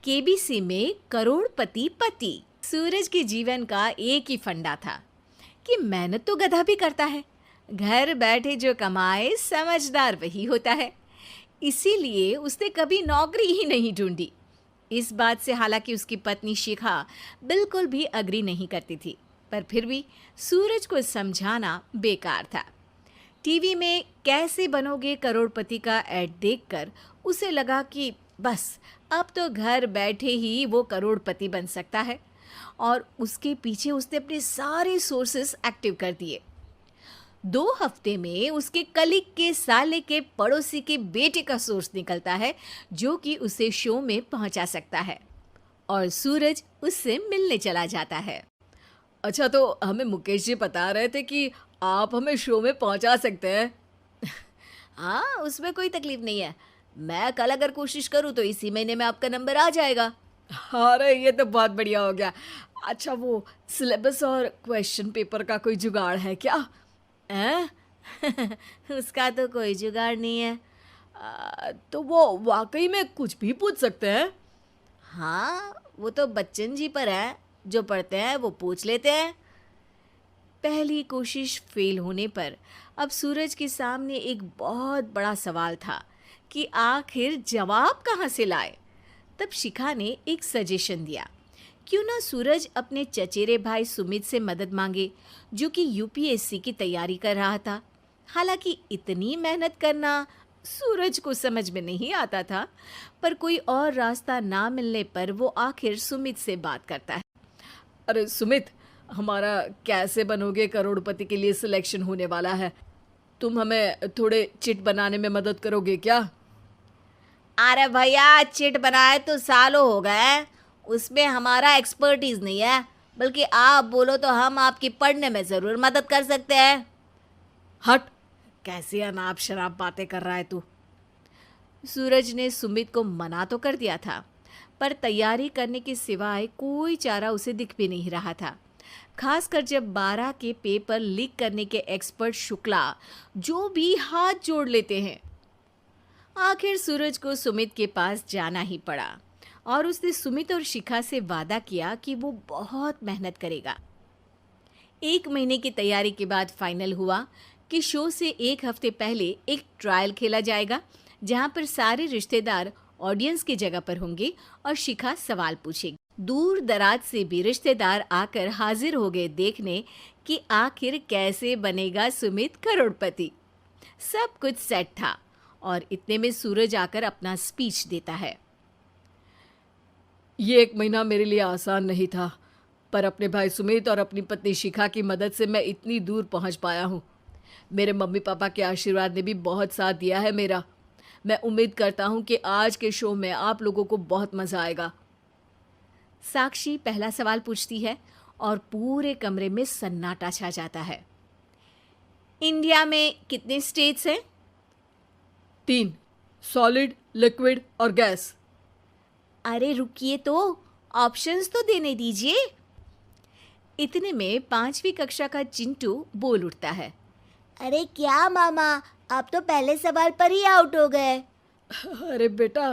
KBC में करोड़पति पति। सूरज के जीवन का एक ही फंडा था कि मेहनत तो गधा भी करता है, घर बैठे जो कमाए समझदार वही होता है। इसीलिए उसने कभी नौकरी ही नहीं ढूंढी। इस बात से हालांकि उसकी पत्नी शिखा बिल्कुल भी अग्री नहीं करती थी, पर फिर भी सूरज को समझाना बेकार था। टीवी में कैसे बनोगे करोड़पति का ऐड देखकर उसे लगा कि बस अब तो घर बैठे ही वो करोड़पति बन सकता है, और उसके पीछे उसने अपने सारे सोर्सेस एक्टिव कर दिए। 2 हफ्ते में उसके कलीग के साले के पड़ोसी के बेटे का सोर्स निकलता है जो कि उसे शो में पहुंचा सकता है, और सूरज उससे मिलने चला जाता है। अच्छा, तो हमें मुकेश जी बता रहे थे कि आप हमें शो में पहुंचा सकते हैं। हाँ, उसमें कोई तकलीफ नहीं है। मैं कल अगर कोशिश करूँ तो इसी महीने में आपका नंबर आ जाएगा। अरे ये तो बहुत बढ़िया हो गया। अच्छा, वो सिलेबस और क्वेश्चन पेपर का कोई जुगाड़ है क्या? हैं? उसका तो कोई जुगाड़ नहीं है। तो वो वाकई में कुछ भी पूछ सकते हैं? हाँ, वो तो बच्चन जी पर है, जो पढ़ते हैं वो पूछ लेते हैं। पहली कोशिश फेल होने पर अब सूरज के सामने एक बहुत बड़ा सवाल था कि आखिर जवाब कहाँ से लाए। तब शिखा ने एक सजेशन दिया, क्यों ना सूरज अपने चचेरे भाई सुमित से मदद मांगे, जो कि यूपीएससी की तैयारी कर रहा था। हालांकि इतनी मेहनत करना सूरज को समझ में नहीं आता था, पर कोई और रास्ता ना मिलने पर वो आखिर सुमित से बात करता है। अरे सुमित, हमारा कैसे बनोगे करोड़पति के लिए सिलेक्शन होने वाला है। तुम हमें थोड़े चिट बनाने में मदद करोगे क्या? अरे भैया, चिट बनाए तो सालों हो गए, उसमें हमारा एक्सपर्टीज नहीं है, बल्कि आप बोलो तो हम आपकी पढ़ने में ज़रूर मदद कर सकते हैं। हट, कैसी अनाप शराब बातें कर रहा है तू। सूरज ने सुमित को मना तो कर दिया था, पर तैयारी करने के सिवाय कोई चारा उसे दिख भी नहीं रहा था। खासकर जब 12 के पेपर लीक करने के एक्सपर्ट शुक्ला जो भी हाथ जोड़ लेते हैं। आखिर सूरज को सुमित के पास जाना ही पड़ा, और उसने सुमित और शिखा से वादा किया कि वो बहुत मेहनत करेगा। 1 महीने की तैयारी के बाद फाइनल हुआ कि शो से 1 हफ्ते पहले एक ट्रायल खेला जाएगा, जहां पर सारे रिश्तेदार ऑडियंस की जगह पर होंगे और शिखा सवाल पूछेगी। दूर दराज से भी रिश्तेदार आकर हाजिर हो गए देखने कि आखिर कैसे बनेगा सुमित करोड़पति। सब कुछ सेट था, और इतने में सूरज आकर अपना स्पीच देता है। ये 1 महीना मेरे लिए आसान नहीं था, पर अपने भाई सुमित और अपनी पत्नी शिखा की मदद से मैं इतनी दूर पहुंच पाया हूँ। मेरे मम्मी पापा के आशीर्वाद ने भी बहुत साथ दिया है मेरा। मैं उम्मीद करता हूँ कि आज के शो में आप लोगों को बहुत मज़ा आएगा। साक्षी पहला सवाल पूछती है और पूरे कमरे में सन्नाटा छा जाता है। इंडिया में कितने स्टेट्स हैं? 3, सॉलिड, लिक्विड और गैस। अरे रुकिए, तो ऑप्शंस तो देने दीजिए। इतने में 5वीं कक्षा का चिंटू बोल उठता है। अरे क्या मामा, आप तो पहले सवाल पर ही आउट हो गए। अरे बेटा,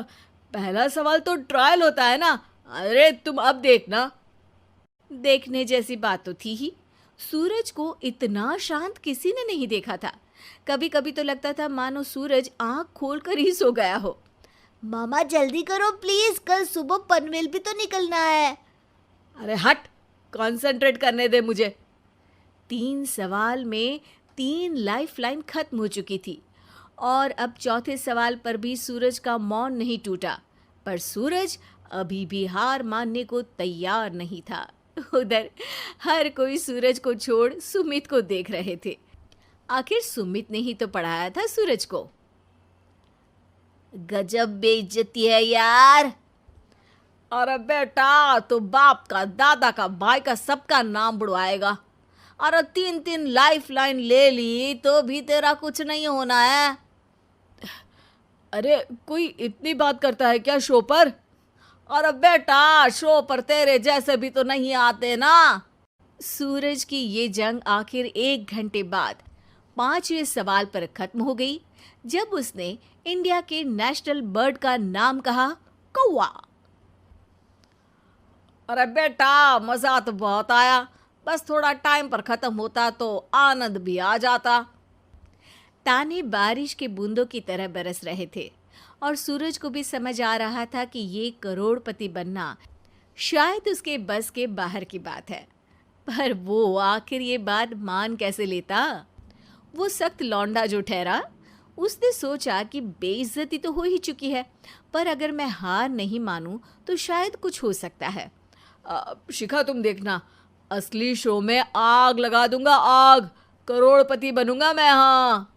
पहला सवाल तो ट्रायल होता है ना। अरे तुम अब देखना। देखने जैसी बात तो थी ही। सूरज को इतना शांत किसी ने नहीं देखा था। कभी कभी तो लगता था मानो सूरज आंख खोलकर ही सो गया हो। मामा जल्दी करो प्लीज, कल सुबह पनवेल भी तो निकलना है। अरे हट, कंसंट्रेट करने दे मुझे। 3 सवाल में 3 लाइफलाइन खत्म हो चुकी थी, और अब चौथे सवाल पर भी सूरज का मौन नहीं टूटा। पर सूरज अभी भी हार मानने को तैयार नहीं था। उधर हर कोई सूरज को छोड़ सुमित को देख रहे थे। आखिर सुमित ने ही तो पढ़ाया था सूरज को। गजब बेइज्जती है यार। अरे बेटा, तो बाप का, दादा का, भाई का, सबका नाम बुड़वाएगा। अरे 3 लाइफलाइन ले ली तो भी तेरा कुछ नहीं होना है। अरे कोई इतनी बात करता है क्या शो पर? अरे बेटा, शो पर तेरे जैसे भी तो नहीं आते ना। सूरज की ये जंग आखिर 1 घंटे बाद 5वें सवाल पर खत्म हो गई, जब उसने इंडिया के नेशनल बर्ड का नाम कहा, कौवा। अरे बेटा, मजा तो बहुत आया, बस थोड़ा टाइम पर खत्म होता तो आनंद भी आ जाता। ताने बारिश के बूंदों की तरह बरस रहे थे और सूरज को भी समझ आ रहा था कि ये करोड़पति बनना शायद उसके बस के बाहर की बात है। पर वो आखिर ये बात मान कैसे लेता? वो सख्त लौंडा जो ठहरा, उसने सोचा कि बेइज्जती तो हो ही चुकी है, पर अगर मैं हार नहीं मानूं तो शायद कुछ हो सकता है। शिखा, तुम देखना, असली शो में आग लगा दूंगा, आग, करोड़पति बनूंगा मैं। हाँ,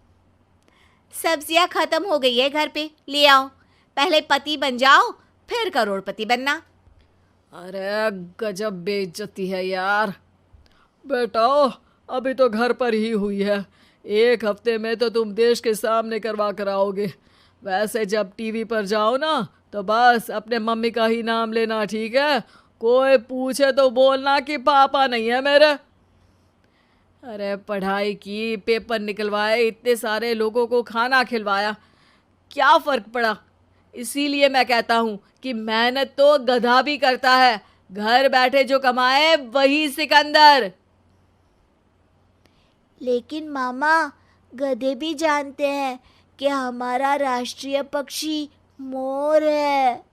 सब्जियां खत्म हो गई है घर पे, ले आओ। पहले पति बन जाओ, फिर करोड़पति बनना। अरे गजब बेइज्जती है यार। बेटा, अभी तो घर पर ही हुई है, 1 हफ्ते में तो तुम देश के सामने करवा कर आओगे। वैसे जब टीवी पर जाओ ना तो बस अपने मम्मी का ही नाम लेना, ठीक है? कोई पूछे तो बोलना कि पापा नहीं है मेरे। अरे पढ़ाई की, पेपर निकलवाए, इतने सारे लोगों को खाना खिलवाया, क्या फर्क पड़ा? इसीलिए मैं कहता हूँ कि मेहनत तो गधा भी करता है, घर बैठे जो कमाए वही सिकंदर। लेकिन मामा, गधे भी जानते हैं कि हमारा राष्ट्रीय पक्षी मोर है।